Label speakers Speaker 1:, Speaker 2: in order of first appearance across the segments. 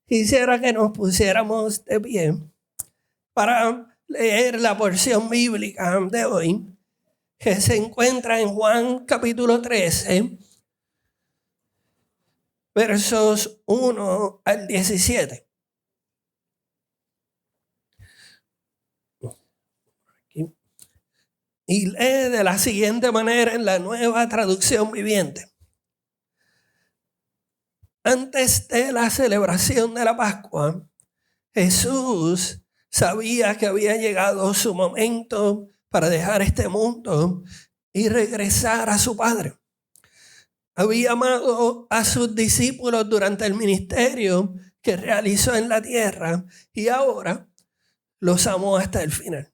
Speaker 1: Quisiera que nos pusiéramos de pie para leer la porción bíblica de hoy, que se encuentra en Juan capítulo 13, versos 1 al 17. Y lee de la siguiente manera en la Nueva Traducción Viviente. Antes de la celebración de la Pascua, Jesús sabía que había llegado su momento para dejar este mundo y regresar a su Padre. Había amado a sus discípulos durante el ministerio que realizó en la tierra y ahora los amó hasta el final.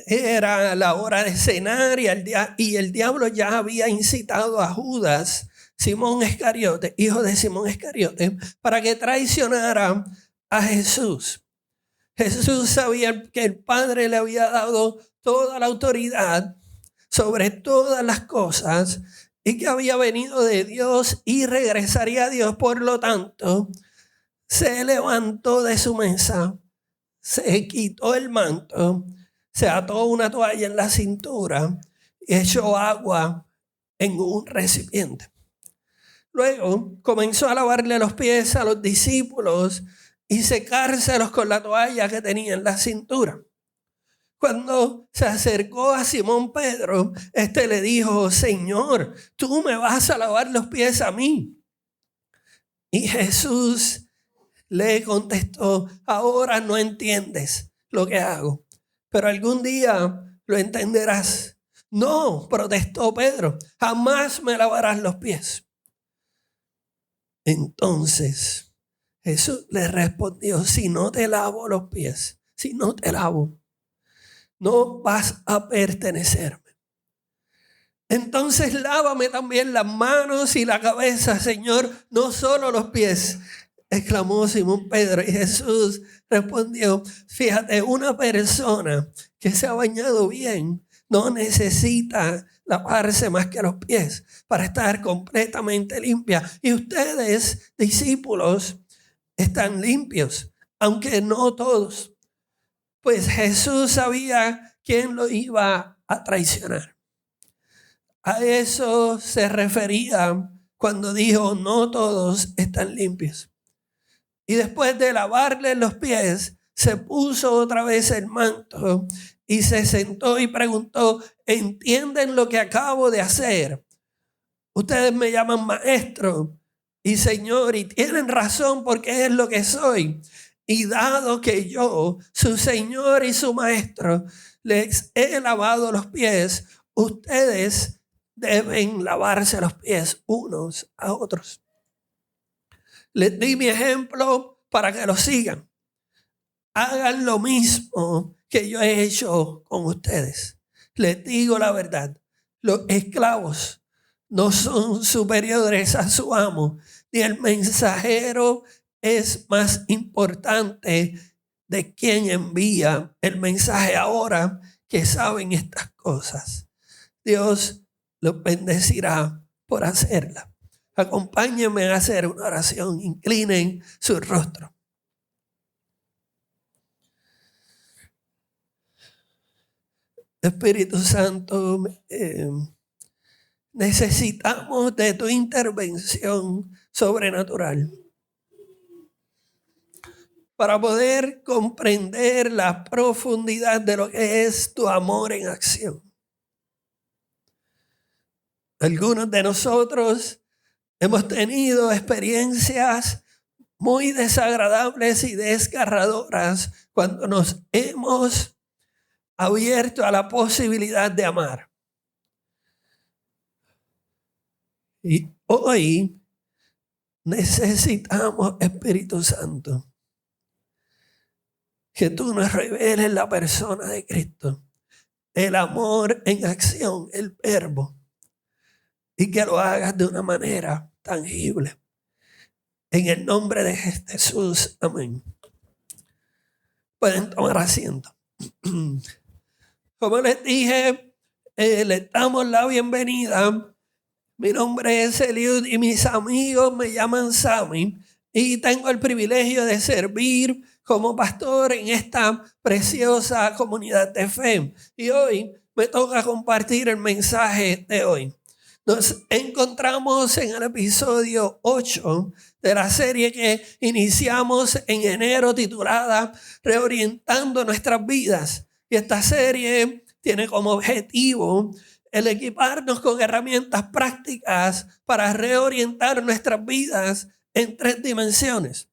Speaker 1: Era la hora de cenar y el diablo ya había incitado a Judas, Simón Iscariote, hijo de Simón Iscariote, para que traicionara a Jesús. Jesús sabía que el Padre le había dado toda la autoridad sobre todas las cosas y que había venido de Dios y regresaría a Dios. Por lo tanto, se levantó de su mesa, se quitó el manto, se ató una toalla en la cintura y echó agua en un recipiente. Luego comenzó a lavarle los pies a los discípulos y secárselos con la toalla que tenía en la cintura. Cuando se acercó a Simón Pedro, le dijo: Señor, ¿tú me vas a lavar los pies a mí? Y Jesús le contestó: ahora no entiendes lo que hago, pero algún día lo entenderás. No, protestó Pedro, jamás me lavarás los pies. Entonces Jesús le respondió: si no te lavo los pies, si no te lavo, no vas a pertenecerme. Entonces lávame también las manos y la cabeza, Señor, no solo los pies, exclamó Simón Pedro. Y Jesús respondió: fíjate, una persona que se ha bañado bien no necesita lavarse más que los pies para estar completamente limpia. Y ustedes, discípulos, están limpios, aunque no todos. Pues Jesús sabía quién lo iba a traicionar. A eso se refería cuando dijo: no todos están limpios. Y después de lavarle los pies, se puso otra vez el manto y se sentó y preguntó: ¿entienden lo que acabo de hacer? Ustedes me llaman maestro y señor, y tienen razón porque es lo que soy. Y dado que yo, su señor y su maestro, les he lavado los pies, ustedes deben lavarse los pies unos a otros. Les di mi ejemplo para que lo sigan. Hagan lo mismo que yo he hecho con ustedes. Les digo la verdad: los esclavos no son superiores a su amo, ni el mensajero es más importante de quien envía el mensaje. Ahora que saben estas cosas, Dios los bendecirá por hacerla. Acompáñenme a hacer una oración. Inclinen su rostro. Espíritu Santo, necesitamos de tu intervención sobrenatural para poder comprender la profundidad de lo que es tu amor en acción. Algunos de nosotros hemos tenido experiencias muy desagradables y desgarradoras cuando nos hemos abierto a la posibilidad de amar. Y hoy necesitamos, Espíritu Santo, que tú nos reveles la persona de Cristo, el amor en acción, el verbo, y que lo hagas de una manera tangible. En el nombre de Jesús, amén. Pueden tomar asiento. Como les dije, les damos la bienvenida. Mi nombre es Eliud y mis amigos me llaman Sammy. y tengo el privilegio de servir como pastor en esta preciosa comunidad de fe. Y hoy me toca compartir el mensaje de hoy. Nos encontramos en el episodio 8 de la serie que iniciamos en enero titulada Reorientando Nuestras Vidas. Y esta serie tiene como objetivo el equiparnos con herramientas prácticas para reorientar nuestras vidas en 3 dimensiones.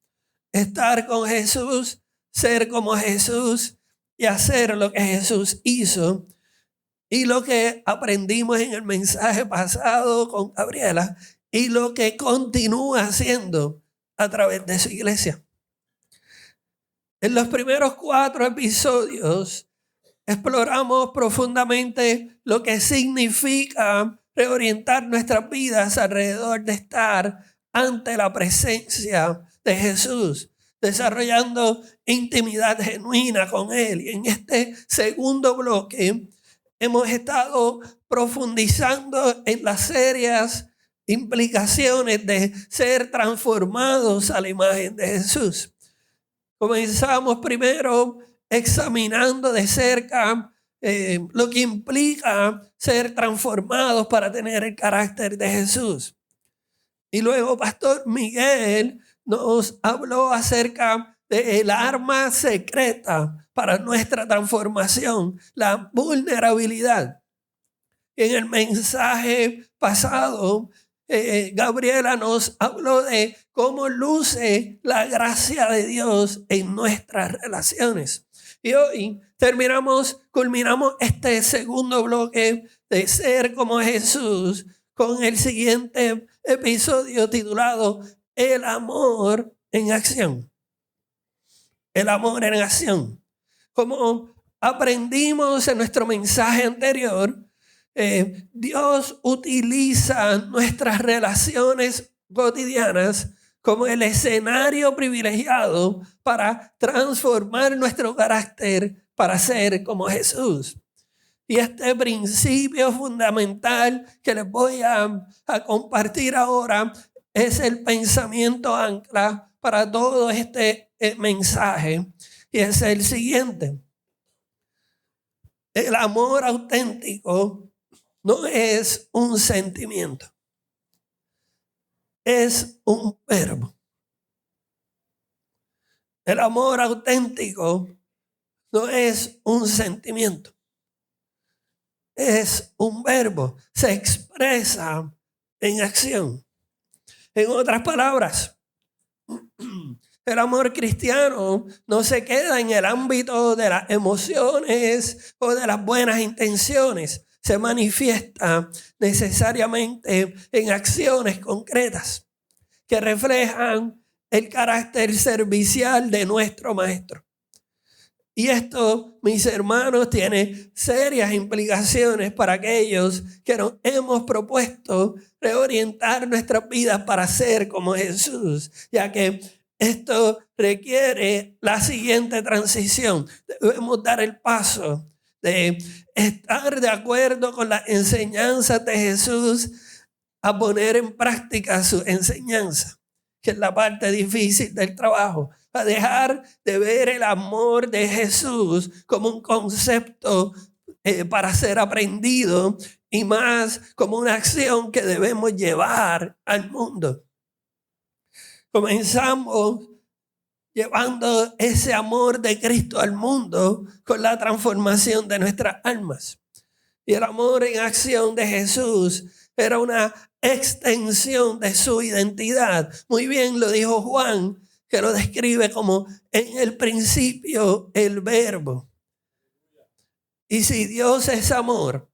Speaker 1: Estar con Jesús, ser como Jesús y hacer lo que Jesús hizo. Y lo que aprendimos en el mensaje pasado con Gabriela y lo que continúa haciendo a través de su iglesia. En los primeros 4 episodios exploramos profundamente lo que significa reorientar nuestras vidas alrededor de estar ante la presencia de Jesús, desarrollando intimidad genuina con Él. Y en este segundo bloque hemos estado profundizando en las serias implicaciones de ser transformados a la imagen de Jesús. Comenzamos primero examinando de cerca lo que implica ser transformados para tener el carácter de Jesús. Y luego Pastor Miguel nos habló acerca del arma secreta para nuestra transformación, la vulnerabilidad. En el mensaje pasado, Gabriela nos habló de cómo luce la gracia de Dios en nuestras relaciones. Y hoy culminamos este segundo bloque de ser como Jesús con el siguiente episodio titulado El amor en acción. El amor en acción. Como aprendimos en nuestro mensaje anterior, Dios utiliza nuestras relaciones cotidianas como el escenario privilegiado para transformar nuestro carácter para ser como Jesús. Y este principio fundamental que les voy a compartir ahora es el pensamiento ancla para todo este mensaje. Y es el siguiente. El amor auténtico no es un sentimiento. Es un verbo. El amor auténtico no es un sentimiento. Es un verbo. Se expresa en acción. En otras palabras, el amor cristiano no se queda en el ámbito de las emociones o de las buenas intenciones. Se manifiesta necesariamente en acciones concretas que reflejan el carácter servicial de nuestro Maestro. Y esto, mis hermanos, tiene serias implicaciones para aquellos que nos hemos propuesto reorientar nuestras vidas para ser como Jesús, ya que esto requiere la siguiente transición. Debemos dar el paso de estar de acuerdo con las enseñanzas de Jesús a poner en práctica su enseñanza, que es la parte difícil del trabajo. A dejar de ver el amor de Jesús como un concepto para ser aprendido y más como una acción que debemos llevar al mundo. Comenzamos llevando ese amor de Cristo al mundo con la transformación de nuestras almas. Y el amor en acción de Jesús era una extensión de su identidad. Muy bien lo dijo Juan, que lo describe como en el principio el verbo. Y si Dios es amor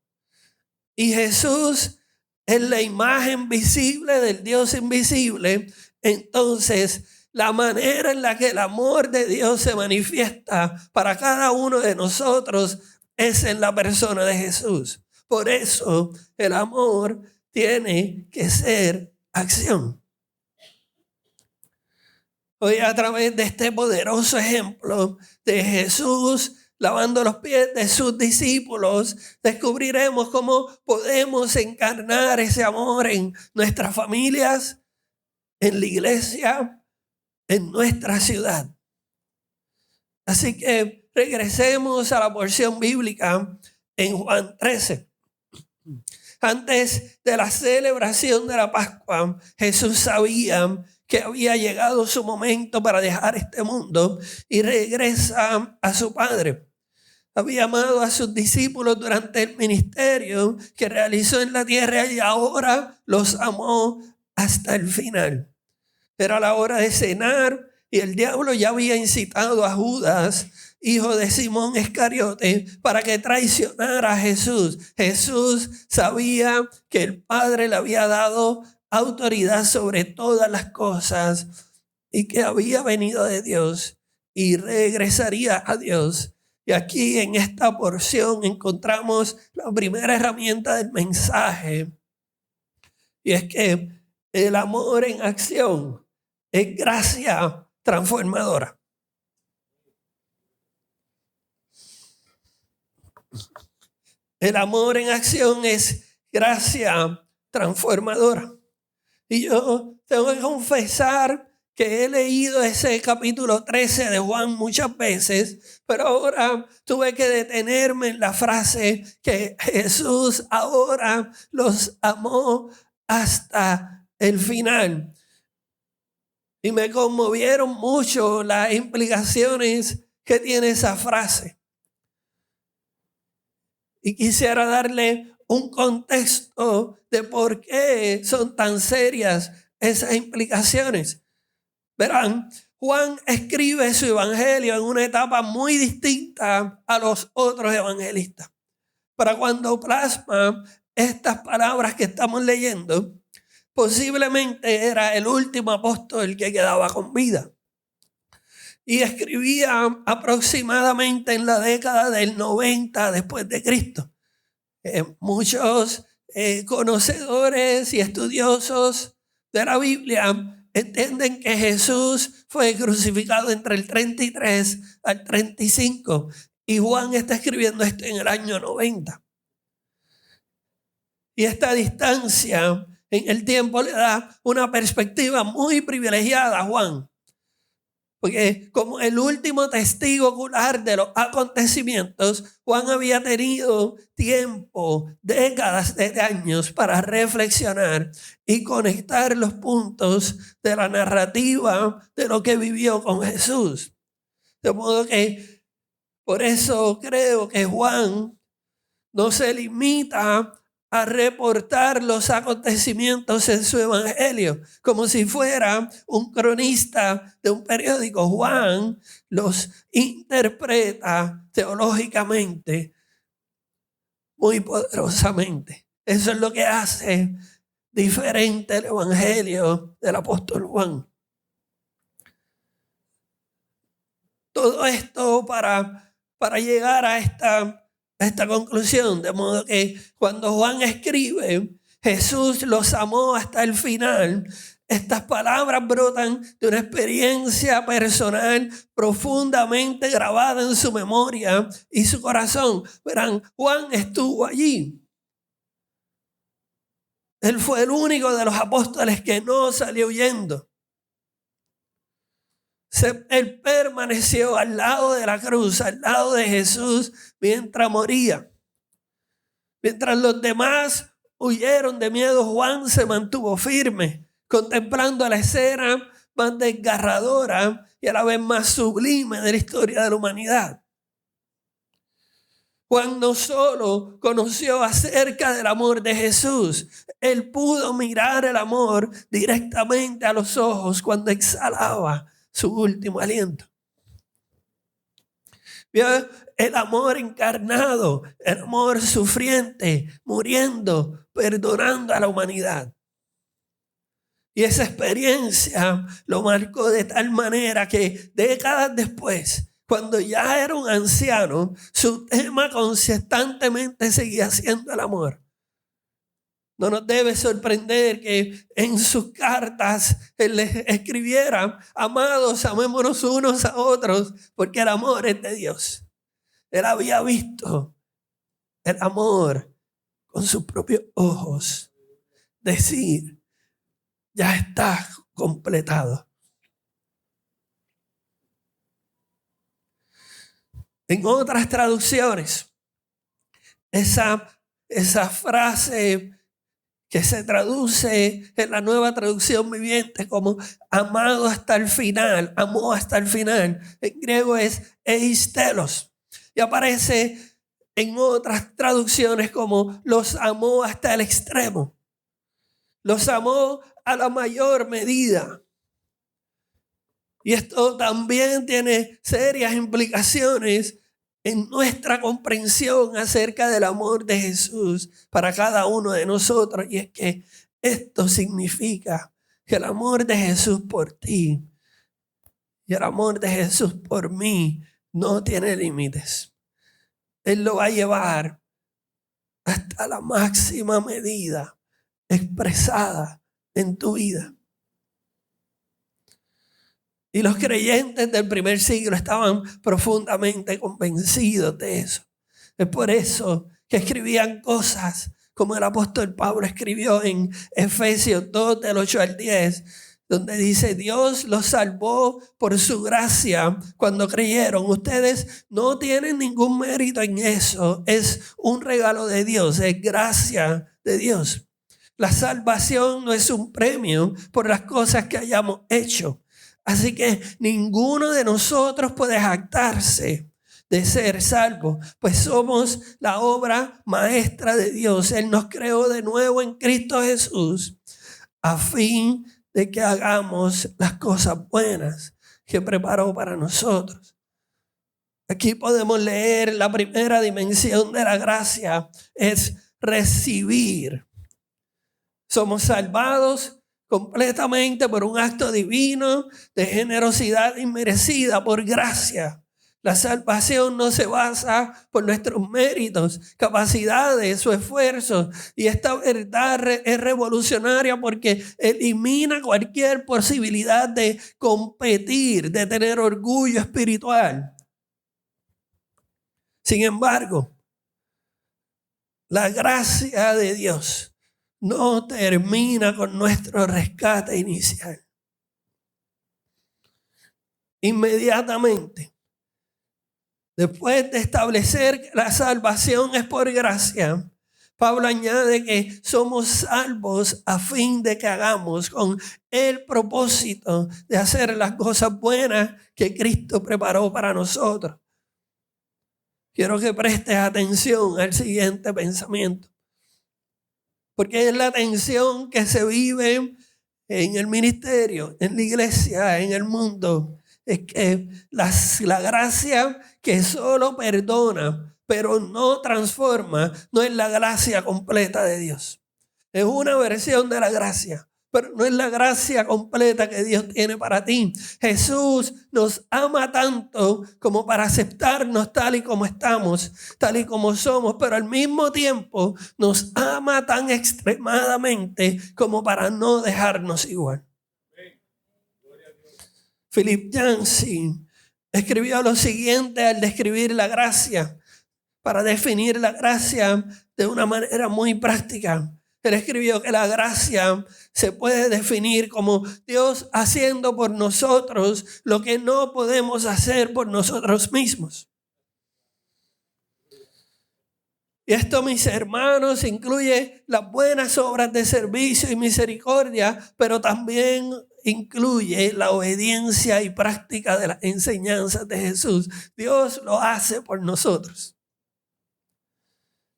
Speaker 1: y Jesús es la imagen visible del Dios invisible, entonces la manera en la que el amor de Dios se manifiesta para cada uno de nosotros es en la persona de Jesús. Por eso el amor tiene que ser acción. Hoy, a través de este poderoso ejemplo de Jesús lavando los pies de sus discípulos, descubriremos cómo podemos encarnar ese amor en nuestras familias, en la iglesia, en nuestra ciudad. Así que regresemos a la porción bíblica en Juan 13. Antes de la celebración de la Pascua, Jesús sabía que había llegado su momento para dejar este mundo y regresa a su Padre. Había amado a sus discípulos durante el ministerio que realizó en la tierra y ahora los amó hasta el final. Pero a la hora de cenar, y el diablo ya había incitado a Judas, hijo de Simón Iscariote, para que traicionara a Jesús. Jesús sabía que el Padre le había dado autoridad sobre todas las cosas y que había venido de Dios y regresaría a Dios. Y aquí en esta porción encontramos la primera herramienta del mensaje. Y es que el amor en acción es gracia transformadora. El amor en acción es gracia transformadora. Y yo tengo que confesar que he leído ese capítulo 13 de Juan muchas veces, pero ahora tuve que detenerme en la frase que Jesús ahora los amó hasta el final. Y me conmovieron mucho las implicaciones que tiene esa frase. Y quisiera darle un contexto de por qué son tan serias esas implicaciones. Verán, Juan escribe su evangelio en una etapa muy distinta a los otros evangelistas. Para cuando plasma estas palabras que estamos leyendo, posiblemente era el último apóstol que quedaba con vida. Y escribía aproximadamente en la década del 90 después de Cristo. Muchos conocedores y estudiosos de la Biblia entienden que Jesús fue crucificado entre el 33 al 35 y Juan está escribiendo esto en el año 90. Y esta distancia en el tiempo le da una perspectiva muy privilegiada a Juan. Porque como el último testigo ocular de los acontecimientos, Juan había tenido tiempo, décadas de años para reflexionar y conectar los puntos de la narrativa de lo que vivió con Jesús. De modo que por eso creo que Juan no se limita a reportar los acontecimientos en su evangelio, como si fuera un cronista de un periódico. Juan los interpreta teológicamente muy poderosamente. Eso es lo que hace diferente el evangelio del apóstol Juan. Todo esto para llegar a esta conclusión, de modo que cuando Juan escribe, Jesús los amó hasta el final. Estas palabras brotan de una experiencia personal profundamente grabada en su memoria y su corazón. Verán, Juan estuvo allí. Él fue el único de los apóstoles que no salió huyendo. Él permaneció al lado de la cruz, al lado de Jesús mientras moría. Mientras los demás huyeron de miedo, Juan se mantuvo firme, contemplando la escena más desgarradora y a la vez más sublime de la historia de la humanidad. Juan no solo conoció acerca del amor de Jesús, él pudo mirar el amor directamente a los ojos cuando exhalaba su último aliento. Vio el amor encarnado, el amor sufriente, muriendo, perdonando a la humanidad. Y esa experiencia lo marcó de tal manera que décadas después, cuando ya era un anciano, su tema constantemente seguía siendo el amor. No nos debe sorprender que en sus cartas él les escribiera: amados, amémonos unos a otros, porque el amor es de Dios. Él había visto el amor con sus propios ojos. Decir: ya está completado. En otras traducciones, esa frase que se traduce en la Nueva Traducción Viviente como amado hasta el final, amó hasta el final, en griego es eis telos, y aparece en otras traducciones como los amó hasta el extremo, los amó a la mayor medida. Y esto también tiene serias implicaciones en nuestra comprensión acerca del amor de Jesús para cada uno de nosotros. Y es que esto significa que el amor de Jesús por ti y el amor de Jesús por mí no tiene límites. Él lo va a llevar hasta la máxima medida expresada en tu vida. Y los creyentes del primer siglo estaban profundamente convencidos de eso. Es por eso que escribían cosas como el apóstol Pablo escribió en Efesios 2, del 8 al 10, donde dice: Dios los salvó por su gracia cuando creyeron. Ustedes no tienen ningún mérito en eso. Es un regalo de Dios, es gracia de Dios. La salvación no es un premio por las cosas que hayamos hecho. Así que ninguno de nosotros puede jactarse de ser salvo, pues somos la obra maestra de Dios. Él nos creó de nuevo en Cristo Jesús a fin de que hagamos las cosas buenas que preparó para nosotros. Aquí podemos leer la primera dimensión de la gracia, es recibir. Somos salvados completamente por un acto divino de generosidad inmerecida, por gracia. La salvación no se basa por nuestros méritos, capacidades o esfuerzos. Y esta verdad es revolucionaria porque elimina cualquier posibilidad de competir, de tener orgullo espiritual. Sin embargo, la gracia de Dios no termina con nuestro rescate inicial. Inmediatamente, después de establecer que la salvación es por gracia, Pablo añade que somos salvos a fin de que hagamos con el propósito de hacer las cosas buenas que Cristo preparó para nosotros. Quiero que prestes atención al siguiente pensamiento, porque es la tensión que se vive en el ministerio, en la iglesia, en el mundo. Es que la gracia que solo perdona, pero no transforma, no es la gracia completa de Dios. Es una versión de la gracia, pero no es la gracia completa que Dios tiene para ti. Jesús nos ama tanto como para aceptarnos tal y como estamos, tal y como somos, pero al mismo tiempo nos ama tan extremadamente como para no dejarnos igual. Philip Yancey escribió lo siguiente al describir la gracia, para definir la gracia de una manera muy práctica. Él escribió que la gracia se puede definir como Dios haciendo por nosotros lo que no podemos hacer por nosotros mismos. Y esto, mis hermanos, incluye las buenas obras de servicio y misericordia, pero también incluye la obediencia y práctica de las enseñanzas de Jesús. Dios lo hace por nosotros.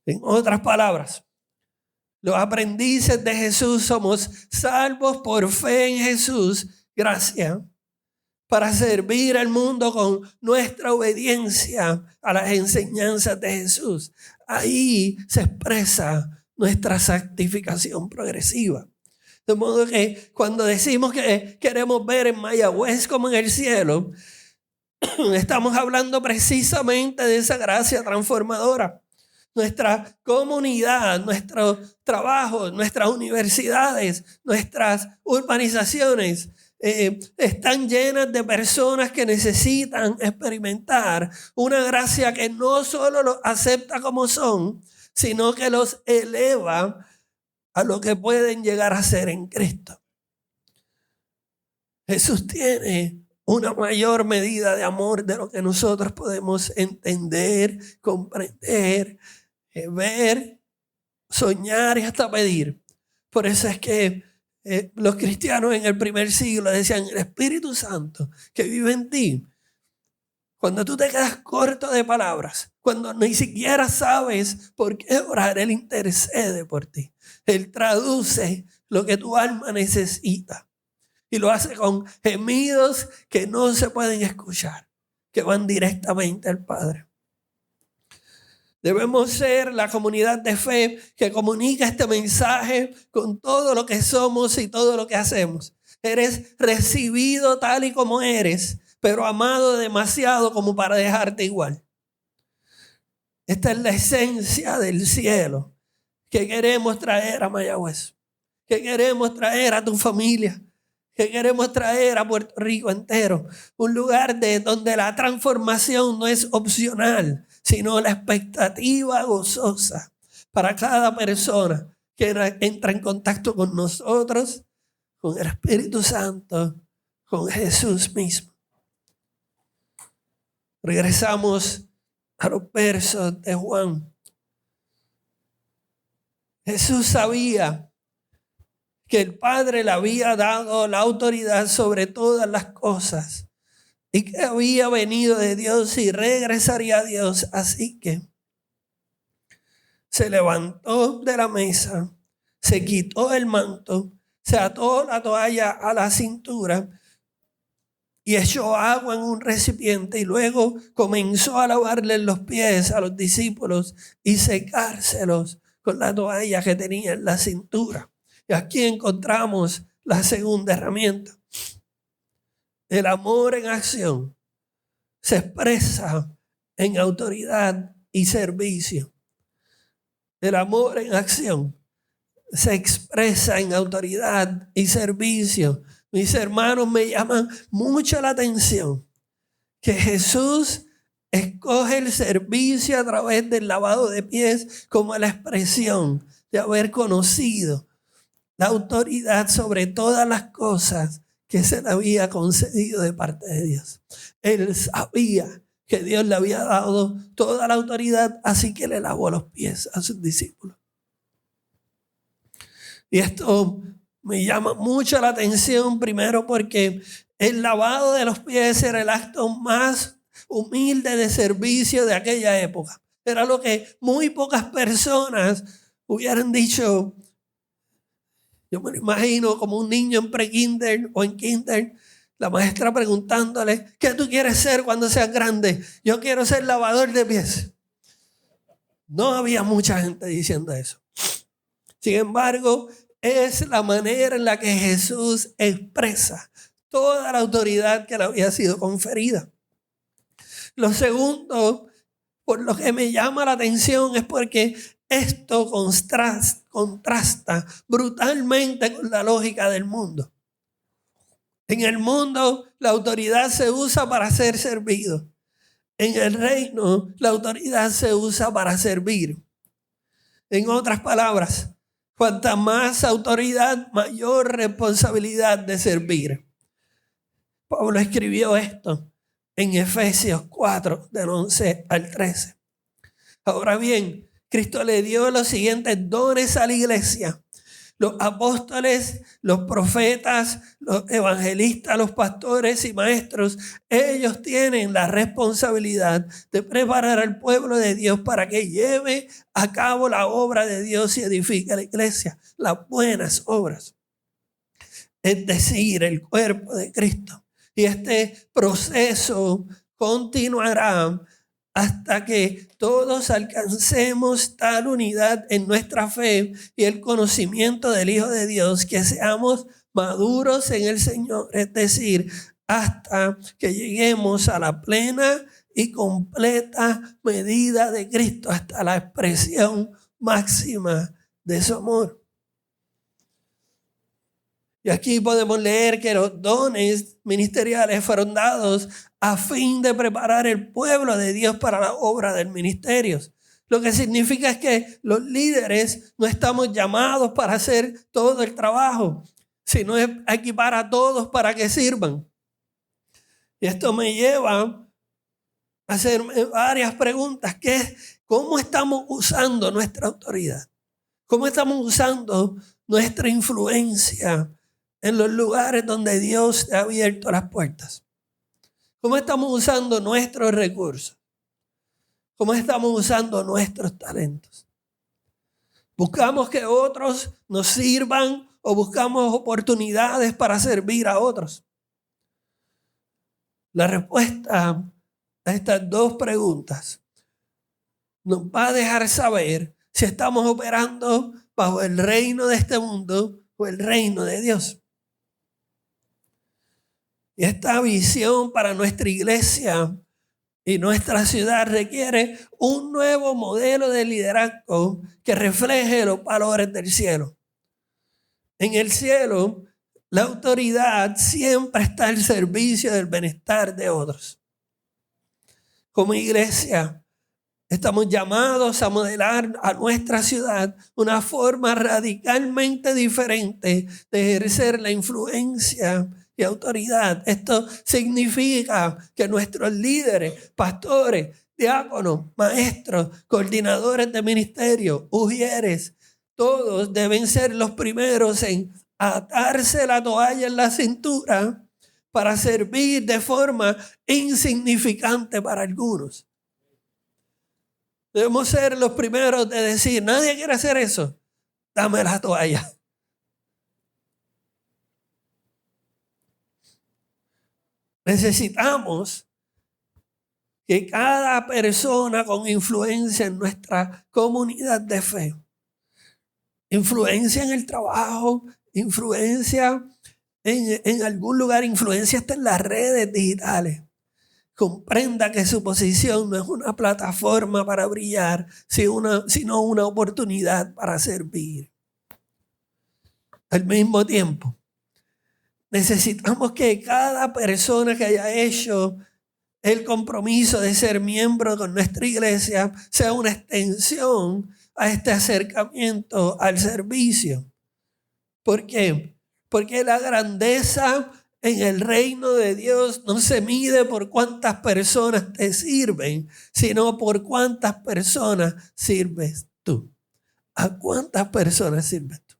Speaker 1: En otras palabras, los aprendices de Jesús somos salvos por fe en Jesús, gracia, para servir al mundo con nuestra obediencia a las enseñanzas de Jesús. Ahí se expresa nuestra santificación progresiva. De modo que cuando decimos que queremos ver en Mayagüez como en el cielo, estamos hablando precisamente de esa gracia transformadora. Nuestra comunidad, nuestro trabajo, nuestras universidades, nuestras urbanizaciones están llenas de personas que necesitan experimentar una gracia que no solo los acepta como son, sino que los eleva a lo que pueden llegar a ser en Cristo. Jesús tiene una mayor medida de amor de lo que nosotros podemos entender, comprender, ver, soñar y hasta pedir. Por eso es que los cristianos en el primer siglo decían: el Espíritu Santo que vive en ti. Cuando tú te quedas corto de palabras, cuando ni siquiera sabes por qué orar, Él intercede por ti. Él traduce lo que tu alma necesita. Y lo hace con gemidos que no se pueden escuchar, que van directamente al Padre. Debemos ser la comunidad de fe que comunica este mensaje con todo lo que somos y todo lo que hacemos. Eres recibido tal y como eres, pero amado demasiado como para dejarte igual. Esta es la esencia del cielo que queremos traer a Mayagüez, que queremos traer a tu familia, que queremos traer a Puerto Rico entero. Un lugar donde la transformación no es opcional, sino la expectativa gozosa para cada persona que entra en contacto con nosotros, con el Espíritu Santo, con Jesús mismo. Regresamos a los versos de Juan. Jesús sabía que el Padre le había dado la autoridad sobre todas las cosas y que había venido de Dios y regresaría a Dios. Así que se levantó de la mesa, se quitó el manto, se ató la toalla a la cintura y echó agua en un recipiente y luego comenzó a lavarle los pies a los discípulos y secárselos con la toalla que tenía en la cintura. Y aquí encontramos la segunda herramienta. El amor en acción se expresa en autoridad y servicio. El amor en acción se expresa en autoridad y servicio. Mis hermanos, me llaman mucho la atención que Jesús escoge el servicio a través del lavado de pies como la expresión de haber conocido la autoridad sobre todas las cosas que se le había concedido de parte de Dios. Él sabía que Dios le había dado toda la autoridad, así que le lavó los pies a sus discípulos. Y esto me llama mucho la atención, primero porque el lavado de los pies era el acto más humilde de servicio de aquella época. Era lo que muy pocas personas hubieran dicho. Yo me lo imagino como un niño en pre-kinder o en kinder, la maestra preguntándole: ¿qué tú quieres ser cuando seas grande? Yo quiero ser lavador de pies. No había mucha gente diciendo eso. Sin embargo, es la manera en la que Jesús expresa toda la autoridad que le había sido conferida. Lo segundo, por lo que me llama la atención, es porque esto contrasta brutalmente con la lógica del mundo. En el mundo, la autoridad se usa para ser servido. En el reino, la autoridad se usa para servir. En otras palabras, cuanta más autoridad, mayor responsabilidad de servir. Pablo escribió esto en Efesios 4, del 11 al 13. Ahora bien, Cristo le dio los siguientes dones a la iglesia: los apóstoles, los profetas, los evangelistas, los pastores y maestros. Ellos tienen la responsabilidad de preparar al pueblo de Dios para que lleve a cabo la obra de Dios y edifique la iglesia, las buenas obras. Es decir, el cuerpo de Cristo. Y este proceso continuará hasta que todos alcancemos tal unidad en nuestra fe y el conocimiento del Hijo de Dios, que seamos maduros en el Señor, es decir, hasta que lleguemos a la plena y completa medida de Cristo, hasta la expresión máxima de su amor. Y aquí podemos leer que los dones ministeriales fueron dados a fin de preparar el pueblo de Dios para la obra del ministerio. Lo que significa es que los líderes no estamos llamados para hacer todo el trabajo, sino a equipar a todos para que sirvan. Y esto me lleva a hacerme varias preguntas. ¿Cómo estamos usando nuestra autoridad? ¿Cómo estamos usando nuestra influencia en los lugares donde Dios te ha abierto las puertas? ¿Cómo estamos usando nuestros recursos? ¿Cómo estamos usando nuestros talentos? ¿Buscamos que otros nos sirvan o buscamos oportunidades para servir a otros? La respuesta a estas dos preguntas nos va a dejar saber si estamos operando bajo el reino de este mundo o el reino de Dios. Y esta visión para nuestra iglesia y nuestra ciudad requiere un nuevo modelo de liderazgo que refleje los valores del cielo. En el cielo, la autoridad siempre está al servicio del bienestar de otros. Como iglesia, estamos llamados a modelar a nuestra ciudad una forma radicalmente diferente de ejercer la influencia y autoridad. Esto significa que nuestros líderes, pastores, diáconos, maestros, coordinadores de ministerio, ujieres, todos deben ser los primeros en atarse la toalla en la cintura para servir de forma insignificante para algunos. Debemos ser los primeros de decir, nadie quiere hacer eso, dame la toalla. Necesitamos que cada persona con influencia en nuestra comunidad de fe, influencia en el trabajo, influencia en algún lugar, influencia hasta en las redes digitales, comprenda que su posición no es una plataforma para brillar, sino una oportunidad para servir. Al mismo tiempo, necesitamos que cada persona que haya hecho el compromiso de ser miembro con nuestra iglesia sea una extensión a este acercamiento al servicio. ¿Por qué? Porque la grandeza en el reino de Dios no se mide por cuántas personas te sirven, sino por cuántas personas sirves tú. ¿A cuántas personas sirves tú?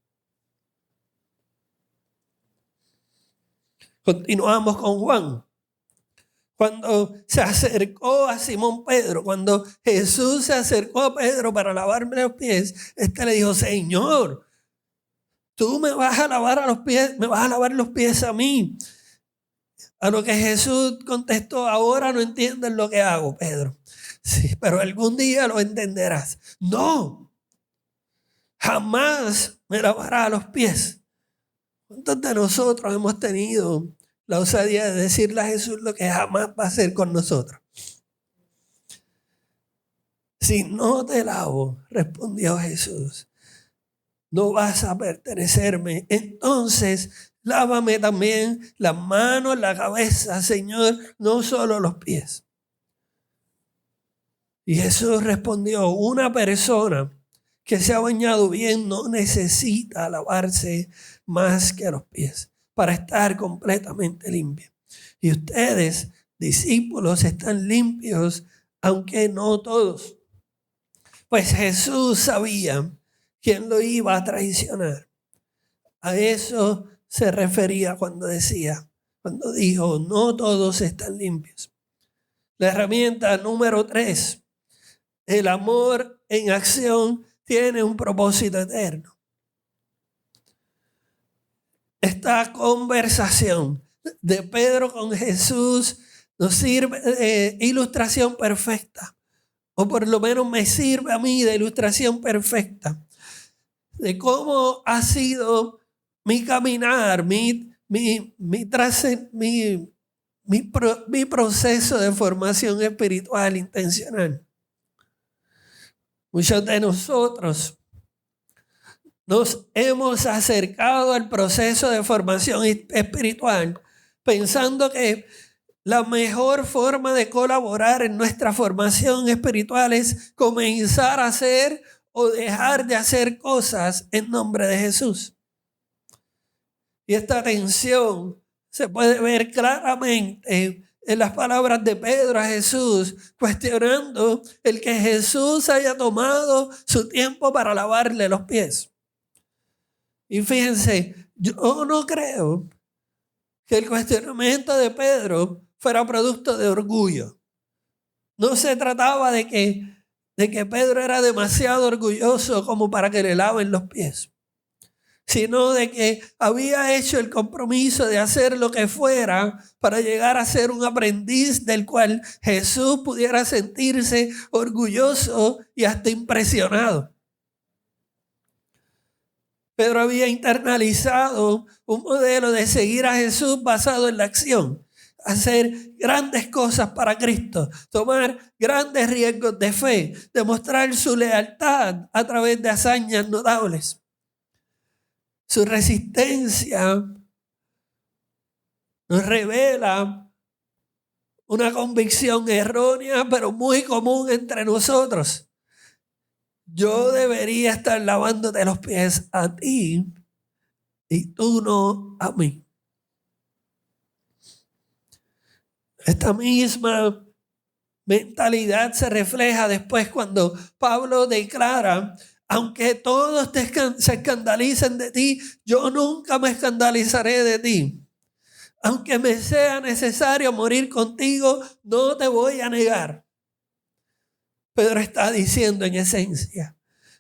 Speaker 1: Continuamos con Juan. Cuando se acercó a Simón Pedro, cuando Jesús se acercó a Pedro para lavarme los pies, le dijo, Señor, tú me vas a lavar los pies a mí. A lo que Jesús contestó, ahora no entiendes lo que hago, Pedro. Sí, pero algún día lo entenderás. No, jamás me lavará los pies. ¿Cuántos de nosotros hemos tenido la osadía de decirle a Jesús lo que jamás va a hacer con nosotros? Si no te lavo, respondió Jesús, no vas a pertenecerme. Entonces, lávame también las manos, la cabeza, Señor, no solo los pies. Y Jesús respondió, una persona que se ha bañado bien no necesita lavarse más que los pies para estar completamente limpio. Y ustedes, discípulos, están limpios, aunque no todos. Pues Jesús sabía quién lo iba a traicionar. A eso se refería cuando dijo, no todos están limpios. La herramienta número 3, el amor en acción tiene un propósito eterno. Esta conversación de Pedro con Jesús nos sirve de ilustración perfecta, o por lo menos me sirve a mí de ilustración perfecta de cómo ha sido mi caminar, mi proceso de formación espiritual intencional. Muchos de nosotros nos hemos acercado al proceso de formación espiritual pensando que la mejor forma de colaborar en nuestra formación espiritual es comenzar a hacer o dejar de hacer cosas en nombre de Jesús. Y esta tensión se puede ver claramente en las palabras de Pedro a Jesús, cuestionando el que Jesús haya tomado su tiempo para lavarle los pies. Y fíjense, yo no creo que el cuestionamiento de Pedro fuera producto de orgullo. No se trataba de que Pedro era demasiado orgulloso como para que le laven los pies, sino de que había hecho el compromiso de hacer lo que fuera para llegar a ser un aprendiz del cual Jesús pudiera sentirse orgulloso y hasta impresionado. Pedro había internalizado un modelo de seguir a Jesús basado en la acción, hacer grandes cosas para Cristo, tomar grandes riesgos de fe, demostrar su lealtad a través de hazañas notables. Su resistencia nos revela una convicción errónea, pero muy común entre nosotros. Yo debería estar lavándote los pies a ti y tú no a mí. Esta misma mentalidad se refleja después cuando Pablo declara: aunque todos se escandalicen de ti, yo nunca me escandalizaré de ti. Aunque me sea necesario morir contigo, no te voy a negar. Pedro está diciendo en esencia: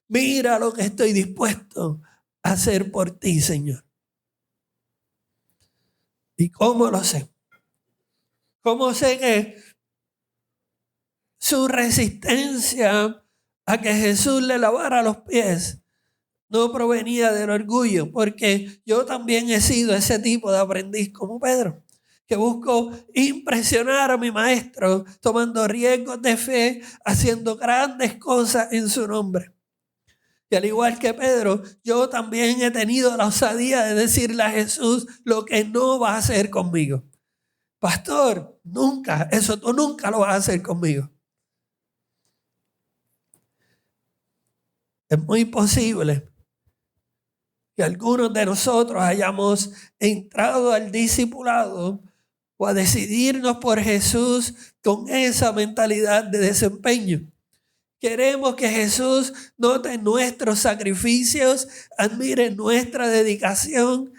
Speaker 1: mira lo que estoy dispuesto a hacer por ti, Señor. ¿Y cómo lo sé? ¿Cómo sé que su resistencia a que Jesús le lavara los pies no provenía del orgullo? Porque yo también he sido ese tipo de aprendiz como Pedro, que busco impresionar a mi maestro, tomando riesgos de fe, haciendo grandes cosas en su nombre. Y al igual que Pedro, yo también he tenido la osadía de decirle a Jesús lo que no va a hacer conmigo. Pastor, nunca, eso tú nunca lo vas a hacer conmigo. Es muy posible que algunos de nosotros hayamos entrado al discipulado o a decidirnos por Jesús con esa mentalidad de desempeño. Queremos que Jesús note nuestros sacrificios, admire nuestra dedicación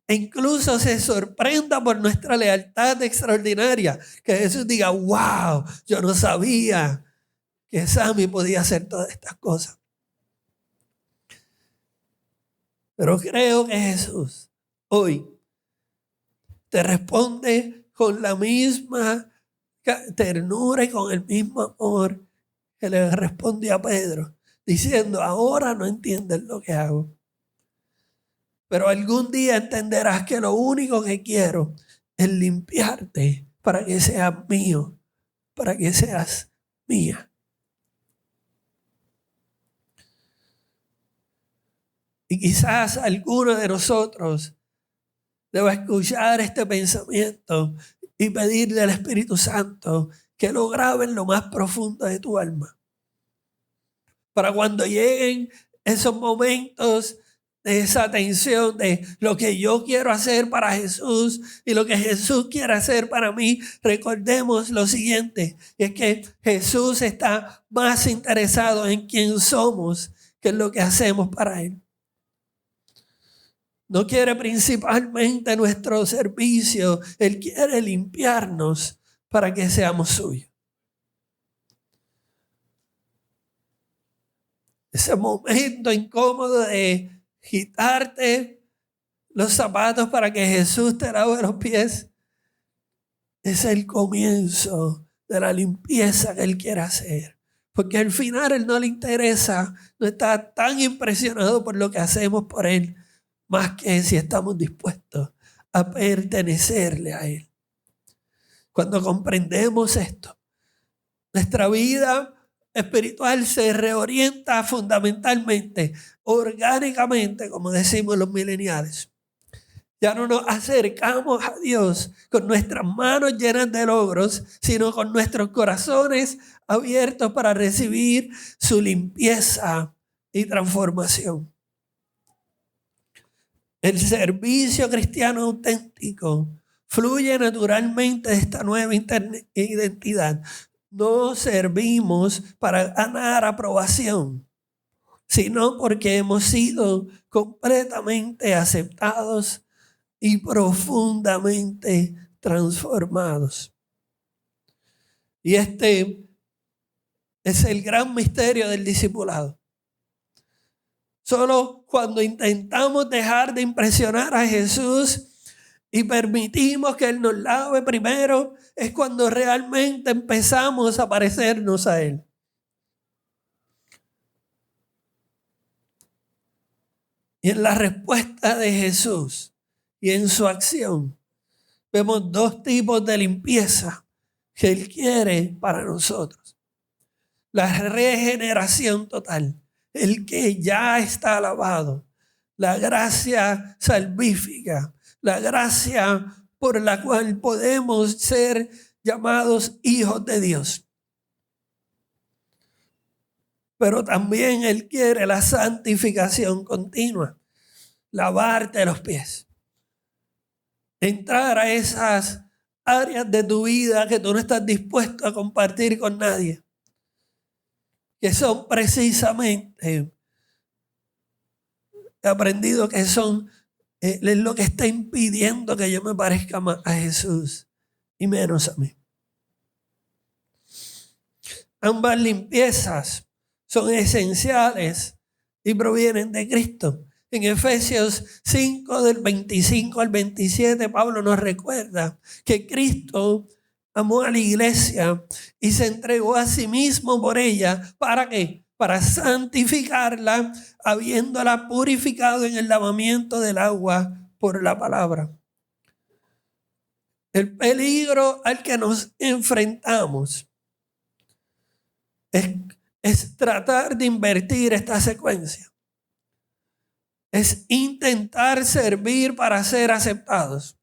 Speaker 1: e incluso se sorprenda por nuestra lealtad extraordinaria. Que Jesús diga: wow, yo no sabía que Sammy podía hacer todas estas cosas. Pero creo que Jesús hoy te responde con la misma ternura y con el mismo amor que le respondió a Pedro, diciendo: ahora no entiendes lo que hago, pero algún día entenderás que lo único que quiero es limpiarte para que seas mío, para que seas mía. Y quizás alguno de nosotros deba escuchar este pensamiento y pedirle al Espíritu Santo que lo grabe en lo más profundo de tu alma. Para cuando lleguen esos momentos de esa tensión de lo que yo quiero hacer para Jesús y lo que Jesús quiere hacer para mí, recordemos lo siguiente: y es que Jesús está más interesado en quién somos que en lo que hacemos para Él. No quiere principalmente nuestro servicio, Él quiere limpiarnos para que seamos suyos. Ese momento incómodo de quitarte los zapatos para que Jesús te lave los pies es el comienzo de la limpieza que Él quiere hacer. Porque al final Él no le interesa, no está tan impresionado por lo que hacemos por Él, más que si estamos dispuestos a pertenecerle a Él. Cuando comprendemos esto, nuestra vida espiritual se reorienta fundamentalmente, orgánicamente, como decimos los mileniales. Ya no nos acercamos a Dios con nuestras manos llenas de logros, sino con nuestros corazones abiertos para recibir su limpieza y transformación. El servicio cristiano auténtico fluye naturalmente esta nueva identidad. No servimos para ganar aprobación, sino porque hemos sido completamente aceptados y profundamente transformados. Y este es el gran misterio del discipulado. Solo cuando intentamos dejar de impresionar a Jesús y permitimos que Él nos lave primero, es cuando realmente empezamos a parecernos a Él. Y en la respuesta de Jesús y en su acción, vemos dos tipos de limpieza que Él quiere para nosotros. La regeneración total, el que ya está lavado, la gracia salvífica, la gracia por la cual podemos ser llamados hijos de Dios. Pero también Él quiere la santificación continua, lavarte los pies, entrar a esas áreas de tu vida que tú no estás dispuesto a compartir con nadie, que son precisamente, he aprendido que son es lo que está impidiendo que yo me parezca más a Jesús y menos a mí. Ambas limpiezas son esenciales y provienen de Cristo. En Efesios 5, del 25 al 27, Pablo nos recuerda que Cristo amó a la iglesia y se entregó a sí mismo por ella. ¿Para qué? Para santificarla, habiéndola purificado en el lavamiento del agua por la palabra. El peligro al que nos enfrentamos es tratar de invertir esta secuencia. Es intentar servir para ser aceptados,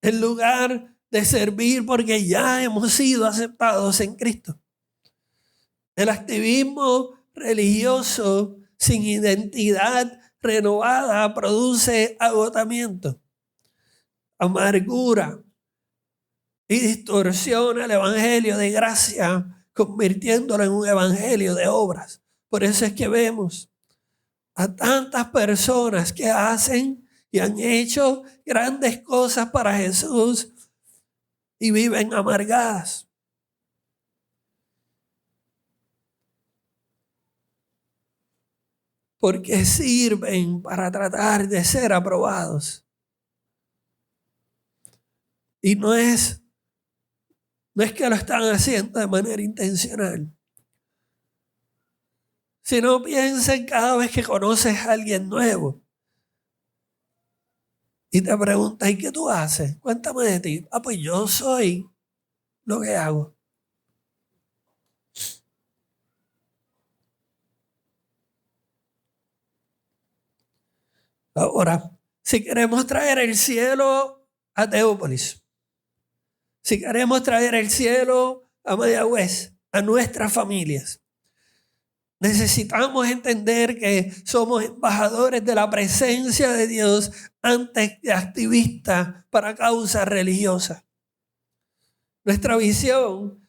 Speaker 1: en lugar de servir porque ya hemos sido aceptados en Cristo. El activismo religioso sin identidad renovada produce agotamiento, amargura y distorsiona el evangelio de gracia, convirtiéndolo en un evangelio de obras. Por eso es que vemos a tantas personas que hacen y han hecho grandes cosas para Jesús y viven amargadas. Porque sirven para tratar de ser aprobados. Y no es que lo están haciendo de manera intencional. Sino piensen cada vez que conoces a alguien nuevo y te preguntas, ¿y qué tú haces? Cuéntame de ti. Pues yo soy lo que hago. Ahora, si queremos traer el cielo a Teópolis, si queremos traer el cielo a Mayagüez, a nuestras familias, necesitamos entender que somos embajadores de la presencia de Dios antes que activistas para causas religiosas. Nuestra visión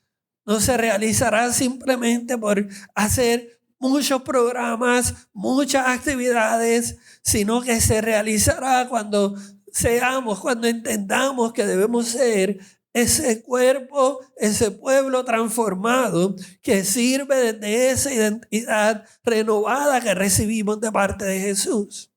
Speaker 1: no se realizará simplemente por hacer muchos programas, muchas actividades, sino que se realizará cuando entendamos que debemos ser ese cuerpo, ese pueblo transformado que sirve desde esa identidad renovada que recibimos de parte de Jesús.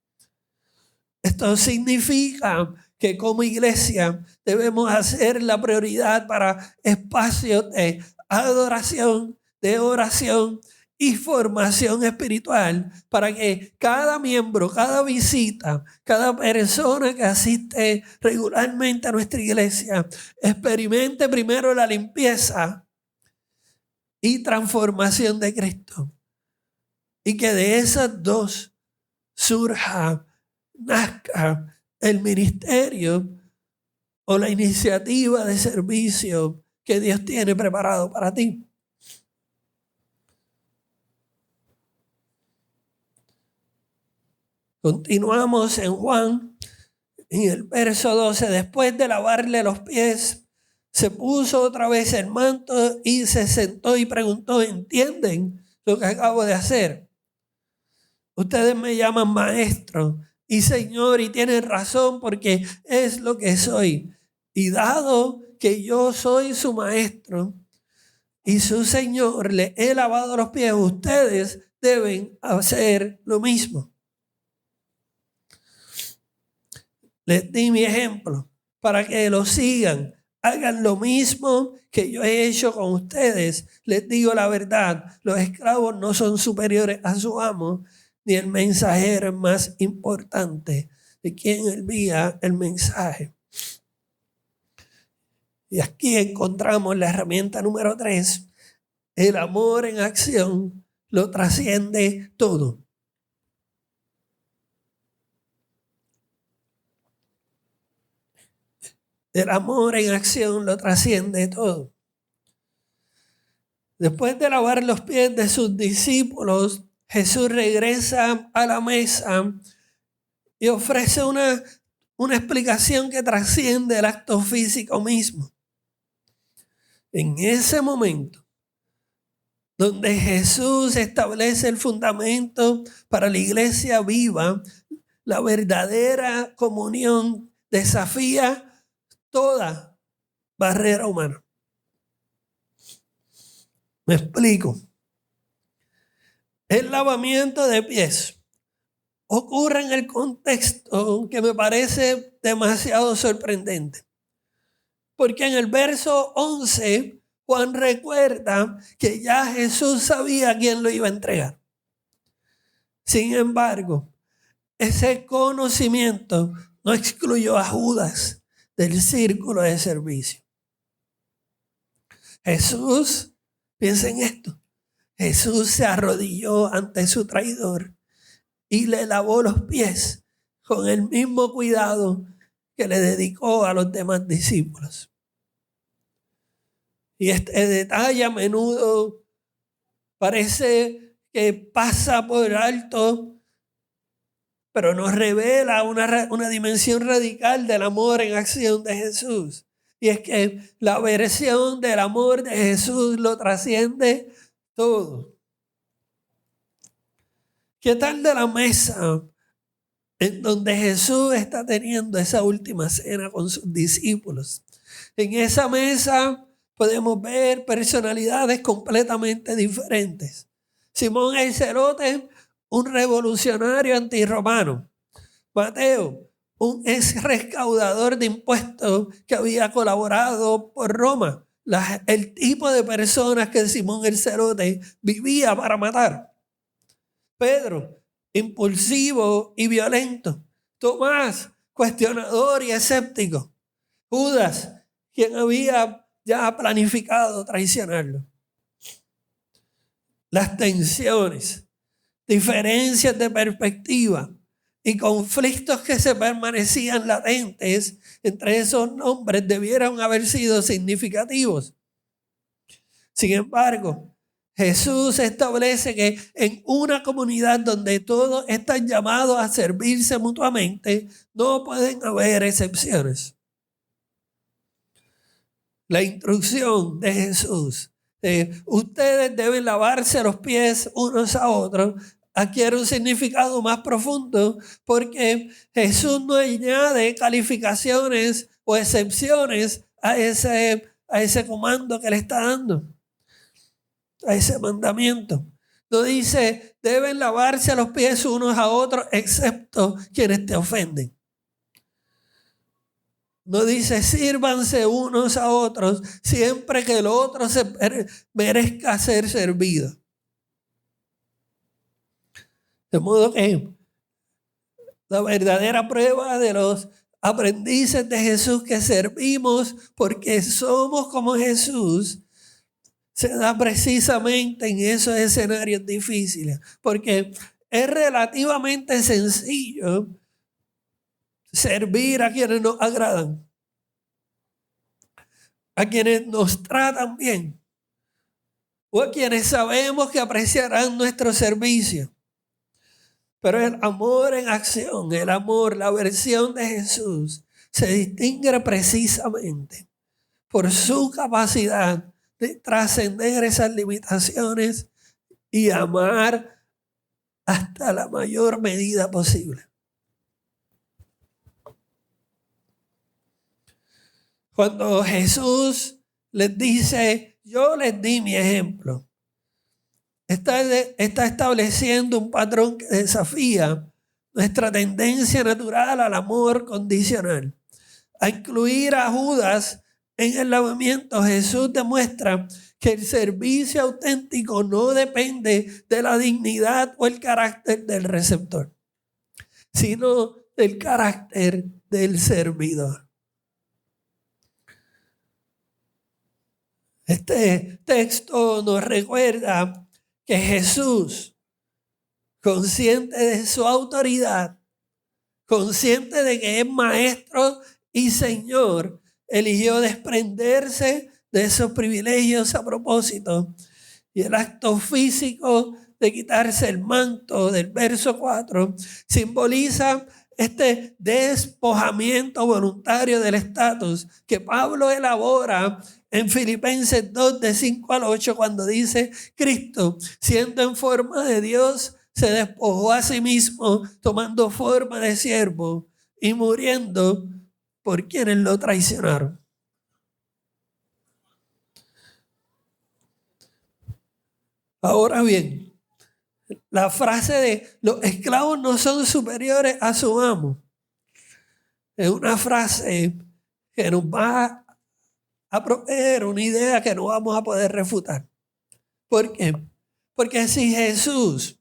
Speaker 1: Esto significa que como iglesia debemos hacer la prioridad para espacios de adoración, de oración y formación espiritual, para que cada miembro, cada visita, cada persona que asiste regularmente a nuestra iglesia experimente primero la limpieza y transformación de Cristo, y que de esas dos nazca el ministerio o la iniciativa de servicio que Dios tiene preparado para ti. Continuamos en Juan, En el verso 12, después de lavarle los pies, se puso otra vez el manto y se sentó y preguntó, ¿entienden lo que acabo de hacer? Ustedes me llaman maestro y señor y tienen razón porque es lo que soy. Y dado que yo soy su maestro y su señor, le he lavado los pies, ustedes deben hacer lo mismo. Les di mi ejemplo para que lo sigan. Hagan lo mismo que yo he hecho con ustedes. Les digo la verdad, los esclavos no son superiores a su amo, ni el mensajero es más importante de quien envía el mensaje. Y aquí encontramos la herramienta número 3. El amor en acción lo trasciende todo. El amor en acción lo trasciende todo. Después de lavar los pies de sus discípulos, Jesús regresa a la mesa y ofrece una explicación que trasciende el acto físico mismo. En ese momento, donde Jesús establece el fundamento para la iglesia viva, la verdadera comunión desafía toda barrera humana. Me explico. El lavamiento de pies ocurre en el contexto que me parece demasiado sorprendente. Porque en el verso 11, Juan recuerda que ya Jesús sabía quién lo iba a entregar. Sin embargo, ese conocimiento no excluyó a Judas del círculo de servicio. Jesús, piensen esto, Jesús se arrodilló ante su traidor y le lavó los pies con el mismo cuidado que le dedicó a los demás discípulos. Y este detalle a menudo parece que pasa por alto, pero nos revela una dimensión radical del amor en acción de Jesús. Y es que la versión del amor de Jesús lo trasciende todo. ¿Qué tal de la mesa en donde Jesús está teniendo esa última cena con sus discípulos? En esa mesa podemos ver personalidades completamente diferentes. Simón el Celote, un revolucionario antirromano. Mateo, un ex recaudador de impuestos que había colaborado por Roma. El tipo de personas que Simón el Celote vivía para matar. Pedro, impulsivo y violento. Tomás, cuestionador y escéptico. Judas, quien había ya planificado traicionarlo. Las tensiones, diferencias de perspectiva y conflictos que se permanecían latentes entre esos nombres debieron haber sido significativos. Sin embargo, Jesús establece que en una comunidad donde todos están llamados a servirse mutuamente, no pueden haber excepciones. La instrucción de Jesús, ustedes deben lavarse los pies unos a otros, adquiere un significado más profundo porque Jesús no añade calificaciones o excepciones a ese comando que le está dando, a ese mandamiento. No dice, deben lavarse los pies unos a otros excepto quienes te ofenden. No dice, sírvanse unos a otros siempre que el otro se merezca ser servido. De modo que la verdadera prueba de los aprendices de Jesús que servimos porque somos como Jesús se da precisamente en esos escenarios difíciles. Porque es relativamente sencillo servir a quienes nos agradan, a quienes nos tratan bien o a quienes sabemos que apreciarán nuestro servicio. Pero el amor en acción, el amor, la versión de Jesús, se distingue precisamente por su capacidad de trascender esas limitaciones y amar hasta la mayor medida posible. Cuando Jesús les dice, yo les di mi ejemplo, está estableciendo un patrón que desafía nuestra tendencia natural al amor condicional. A incluir a Judas en el lavamiento, Jesús demuestra que el servicio auténtico no depende de la dignidad o el carácter del receptor, sino del carácter del servidor. Este texto nos recuerda que Jesús, consciente de su autoridad, consciente de que es maestro y Señor, eligió desprenderse de esos privilegios a propósito. Y el acto físico de quitarse el manto del verso 4 simboliza este despojamiento voluntario del estatus que Pablo elabora en Filipenses 2, de 5 al 8, cuando dice, Cristo, siendo en forma de Dios, se despojó a sí mismo, tomando forma de siervo y muriendo por quienes lo traicionaron. Ahora bien, la frase de los esclavos no son superiores a su amo es una frase que nos va a proveer una idea que no vamos a poder refutar. ¿Por qué? Porque si Jesús,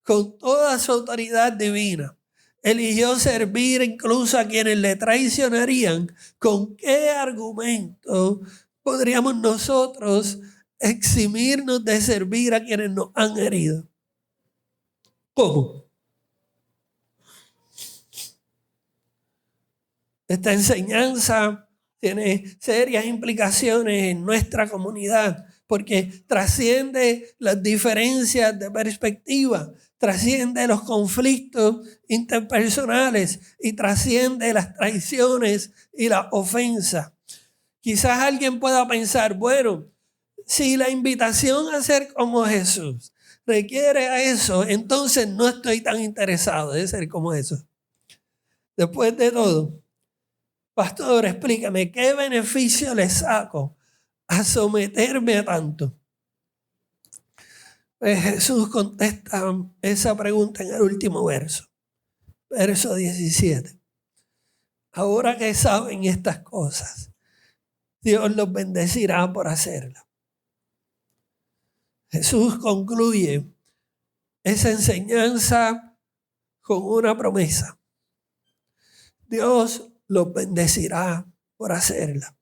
Speaker 1: con toda su autoridad divina, eligió servir incluso a quienes le traicionarían, ¿con qué argumento podríamos nosotros eximirnos de servir a quienes nos han herido? ¿Cómo? Esta enseñanza tiene serias implicaciones en nuestra comunidad porque trasciende las diferencias de perspectiva, trasciende los conflictos interpersonales y trasciende las traiciones y la ofensa. Quizás alguien pueda pensar, bueno, si la invitación a ser como Jesús requiere a eso, entonces no estoy tan interesado de ser como Jesús. Después de todo, pastor, explícame, ¿qué beneficio le saco a someterme a tanto? Pues Jesús contesta esa pregunta en el último verso 17. Ahora que saben estas cosas, Dios los bendecirá por hacerlas. Jesús concluye esa enseñanza con una promesa. Dios los bendecirá por hacerla.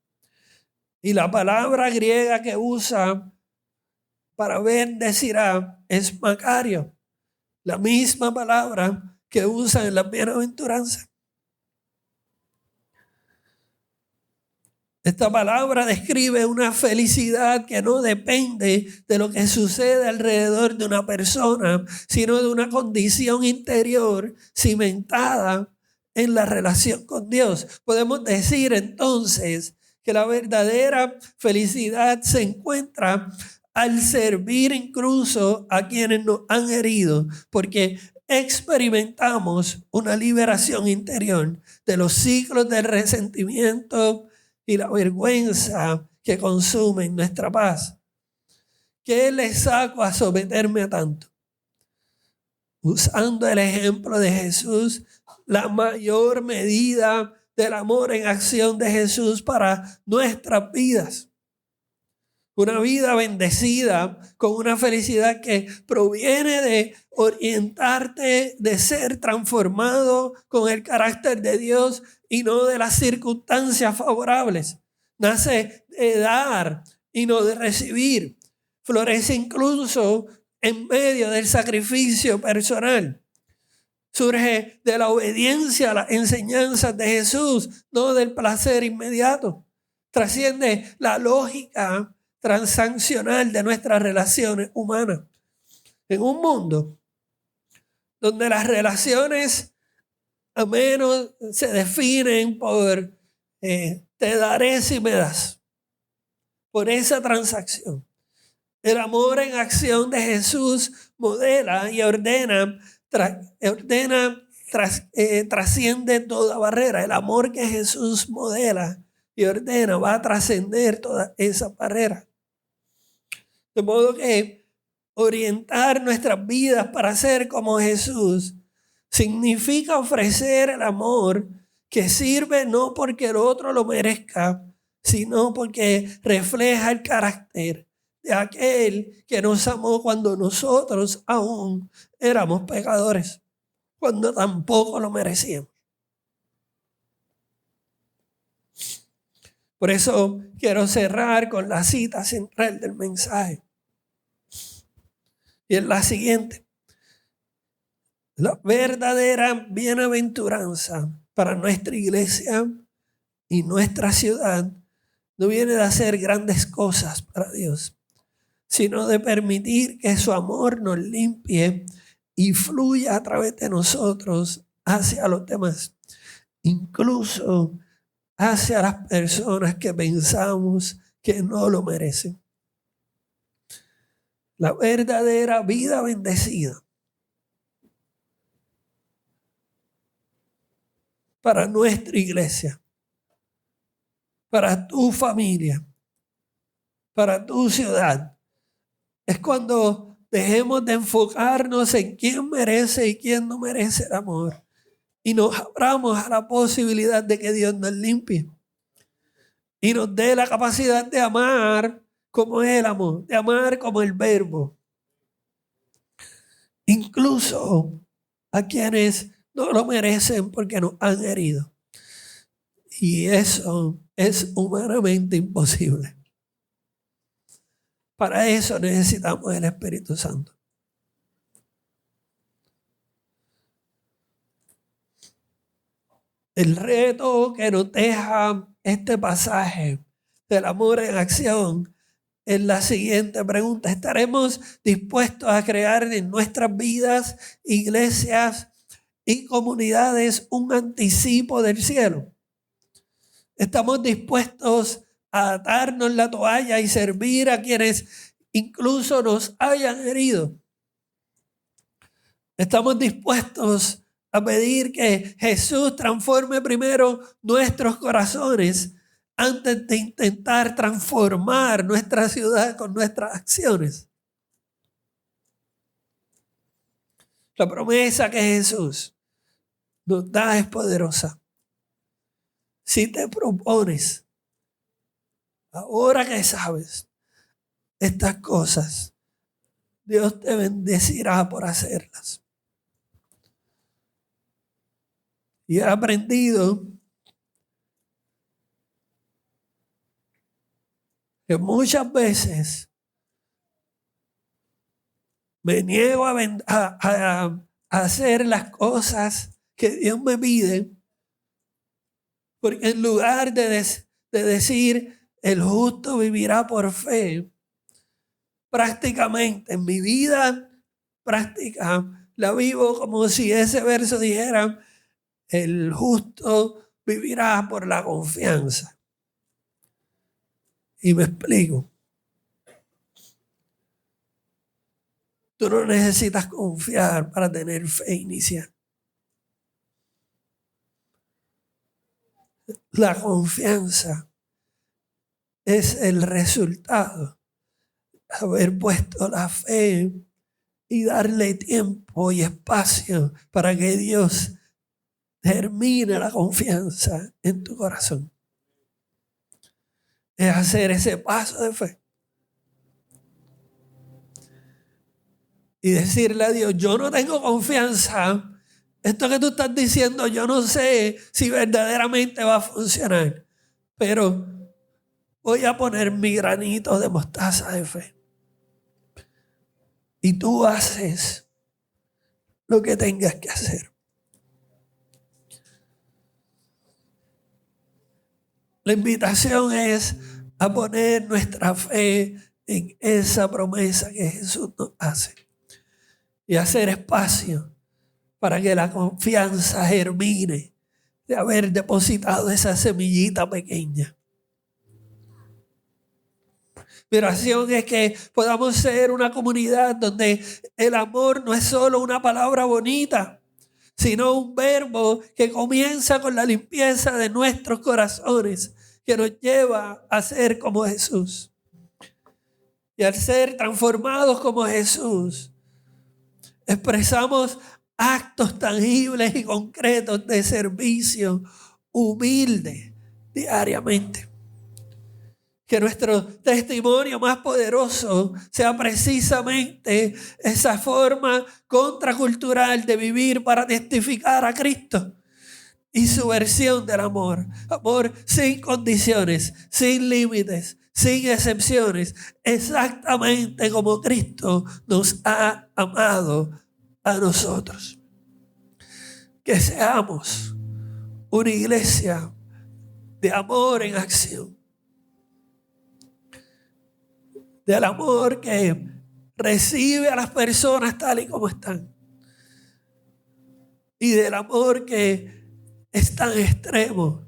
Speaker 1: Y la palabra griega que usa para bendecirá es Macario, la misma palabra que usa en la bienaventuranza. Esta palabra describe una felicidad que no depende de lo que sucede alrededor de una persona, sino de una condición interior cimentada en la relación con Dios. Podemos decir entonces que la verdadera felicidad se encuentra al servir incluso a quienes nos han herido, porque experimentamos una liberación interior de los ciclos del resentimiento y la vergüenza que consumen nuestra paz. ¿Qué le saco a someterme a tanto? Usando el ejemplo de Jesús, la mayor medida del amor en acción de Jesús para nuestras vidas. Una vida bendecida con una felicidad que proviene de orientarte, de ser transformado con el carácter de Dios y no de las circunstancias favorables. Nace de dar y no de recibir. Florece incluso en medio del sacrificio personal. Surge de la obediencia a las enseñanzas de Jesús, no del placer inmediato. Trasciende la lógica transaccional de nuestras relaciones humanas. En un mundo donde las relaciones a menos se definen por te daré si me das, por esa transacción. El amor en acción de Jesús modela y trasciende toda barrera. El amor que Jesús modela y ordena va a trascender toda esa barrera. De modo que orientar nuestras vidas para ser como Jesús significa ofrecer el amor que sirve no porque el otro lo merezca, sino porque refleja el carácter de aquel que nos amó cuando nosotros aún éramos pecadores, cuando tampoco lo merecíamos. Por eso quiero cerrar con la cita central del mensaje. Y es la siguiente. La verdadera bienaventuranza para nuestra iglesia y nuestra ciudad no viene de hacer grandes cosas para Dios, sino de permitir que su amor nos limpie y fluya a través de nosotros hacia los demás, incluso hacia las personas que pensamos que no lo merecen. La verdadera vida bendecida para nuestra iglesia, para tu familia, para tu ciudad, es cuando dejemos de enfocarnos en quién merece y quién no merece el amor y nos abramos a la posibilidad de que Dios nos limpie y nos dé la capacidad de amar como es el amor, de amar como el verbo, incluso a quienes no lo merecen porque nos han herido. Y eso es humanamente imposible. Para eso necesitamos el Espíritu Santo. El reto que nos deja este pasaje del amor en acción es la siguiente pregunta. ¿Estaremos dispuestos a crear en nuestras vidas, iglesias y comunidades un anticipo del cielo? ¿Estamos dispuestos a atarnos la toalla y servir a quienes incluso nos hayan herido? ¿Estamos dispuestos a pedir que Jesús transforme primero nuestros corazones antes de intentar transformar nuestra ciudad con nuestras acciones? La promesa que Jesús nos da es poderosa. Si te propones, ahora que sabes estas cosas, Dios te bendecirá por hacerlas. Y he aprendido que muchas veces me niego a hacer las cosas que Dios me pide, porque en lugar de decir el justo vivirá por fe, prácticamente en mi vida práctica la vivo como si ese verso dijera el justo vivirá por la confianza. Y me explico. Tú no necesitas confiar para tener fe inicial. La confianza es el resultado de haber puesto la fe y darle tiempo y espacio para que Dios termine la confianza en tu corazón. Es hacer ese paso de fe y decirle a Dios, yo no tengo confianza. Esto que tú estás diciendo, yo no sé si verdaderamente va a funcionar, pero voy a poner mi granito de mostaza de fe. Y tú haces lo que tengas que hacer. La invitación es a poner nuestra fe en esa promesa que Jesús nos hace y hacer espacio para que la confianza germine de haber depositado esa semillita pequeña. Mi oración es que podamos ser una comunidad donde el amor no es solo una palabra bonita, sino un verbo que comienza con la limpieza de nuestros corazones, que nos lleva a ser como Jesús. Y al ser transformados como Jesús, expresamos actos tangibles y concretos de servicio humilde diariamente. Que nuestro testimonio más poderoso sea precisamente esa forma contracultural de vivir para testificar a Cristo y su versión del amor. Amor sin condiciones, sin límites, sin excepciones, exactamente como Cristo nos ha amado a nosotros. Que seamos una iglesia de amor en acción. Del amor que recibe a las personas tal y como están. Y del amor que es tan extremo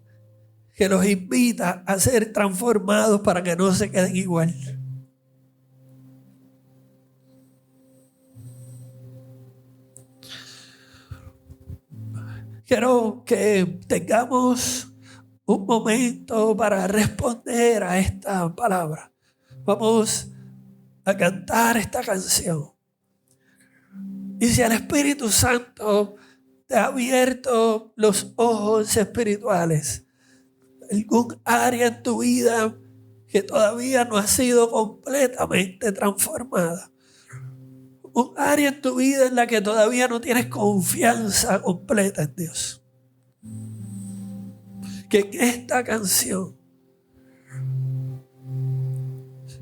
Speaker 1: que los invita a ser transformados para que no se queden igual. Quiero que tengamos un momento para responder a esta palabra. Vamos a cantar esta canción. Y si el Espíritu Santo te ha abierto los ojos espirituales, algún área en tu vida que todavía no ha sido completamente transformada, un área en tu vida en la que todavía no tienes confianza completa en Dios, que en esta canción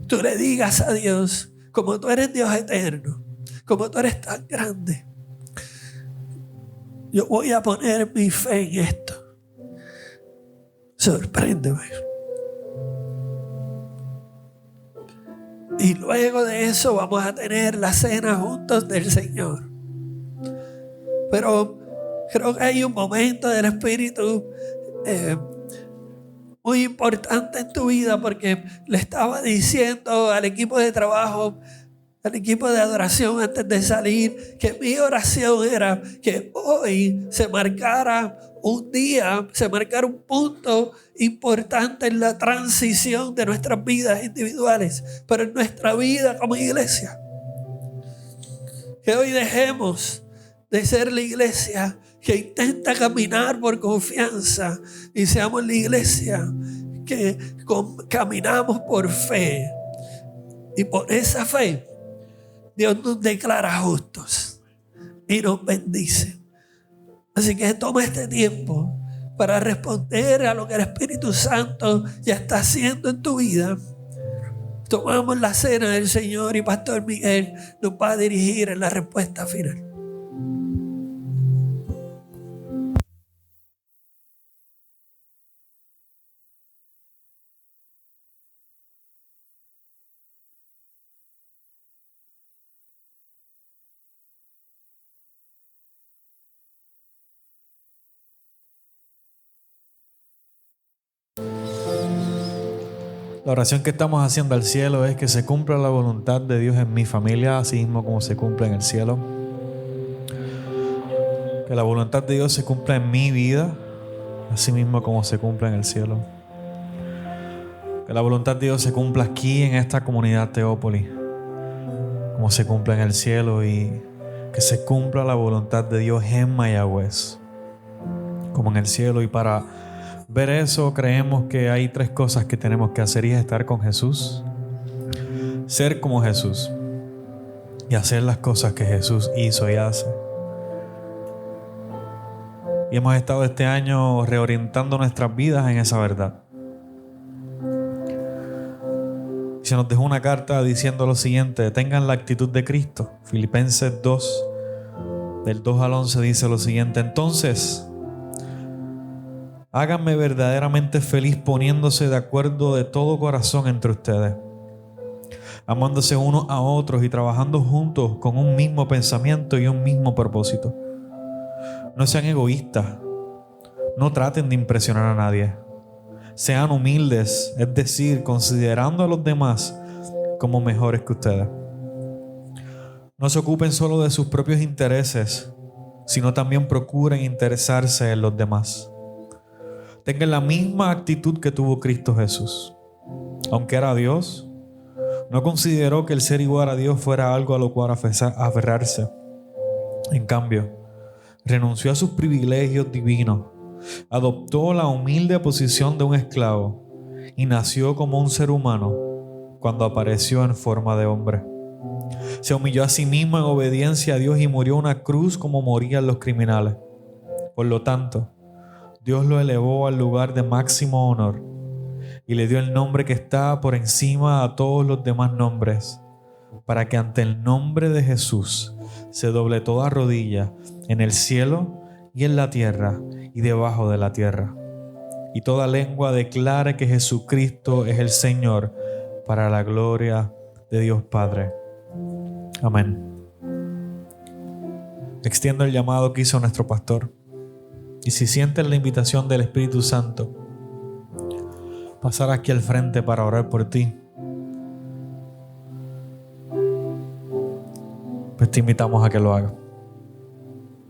Speaker 1: tú le digas a Dios, como tú eres Dios eterno, como tú eres tan grande, yo voy a poner mi fe en esto. Sorpréndeme. Y luego de eso vamos a tener la cena juntos del Señor. Pero creo que hay un momento del Espíritu muy importante en tu vida, porque le estaba diciendo al equipo de trabajo, al equipo de adoración antes de salir, que mi oración era que hoy se marcara un día, se marcara un punto importante en la transición de nuestras vidas individuales, pero en nuestra vida como iglesia. Que hoy dejemos de ser la iglesia que intenta caminar por confianza y seamos la iglesia que caminamos por fe. Y por esa fe Dios nos declara justos y nos bendice. Así que toma este tiempo para responder a lo que el Espíritu Santo ya está haciendo en tu vida. Tomamos la cena del Señor y Pastor Miguel nos va a dirigir en la respuesta final.
Speaker 2: La oración que estamos haciendo al cielo es que se cumpla la voluntad de Dios en mi familia, así mismo como se cumple en el cielo. Que la voluntad de Dios se cumpla en mi vida, así mismo como se cumple en el cielo. Que la voluntad de Dios se cumpla aquí en esta comunidad Teópolis, como se cumple en el cielo, y que se cumpla la voluntad de Dios en Mayagüez, como en el cielo. Y para ver eso, creemos que hay 3 cosas que tenemos que hacer, y es estar con Jesús, ser como Jesús y hacer las cosas que Jesús hizo y hace. Y hemos estado este año reorientando nuestras vidas en esa verdad. Se nos dejó una carta diciendo lo siguiente: tengan la actitud de Cristo. Filipenses 2, del 2 al 11 dice lo siguiente: entonces, háganme verdaderamente feliz poniéndose de acuerdo de todo corazón entre ustedes, amándose unos a otros y trabajando juntos con un mismo pensamiento y un mismo propósito. No sean egoístas. No traten de impresionar a nadie. Sean humildes, es decir, considerando a los demás como mejores que ustedes. No se ocupen solo de sus propios intereses, sino también procuren interesarse en los demás. Tengan la misma actitud que tuvo Cristo Jesús. Aunque era Dios, no consideró que el ser igual a Dios fuera algo a lo cual aferrarse. En cambio, renunció a sus privilegios divinos, adoptó la humilde posición de un esclavo y nació como un ser humano cuando apareció en forma de hombre. Se humilló a sí mismo en obediencia a Dios y murió en una cruz como morían los criminales. Por lo tanto, Dios lo elevó al lugar de máximo honor y le dio el nombre que está por encima a todos los demás nombres, para que ante el nombre de Jesús se doble toda rodilla en el cielo y en la tierra y debajo de la tierra, y toda lengua declare que Jesucristo es el Señor, para la gloria de Dios Padre. Amén. Extiendo el llamado que hizo nuestro pastor, y si sientes la invitación del Espíritu Santo, pasar aquí al frente para orar por ti, pues te invitamos a que lo hagas.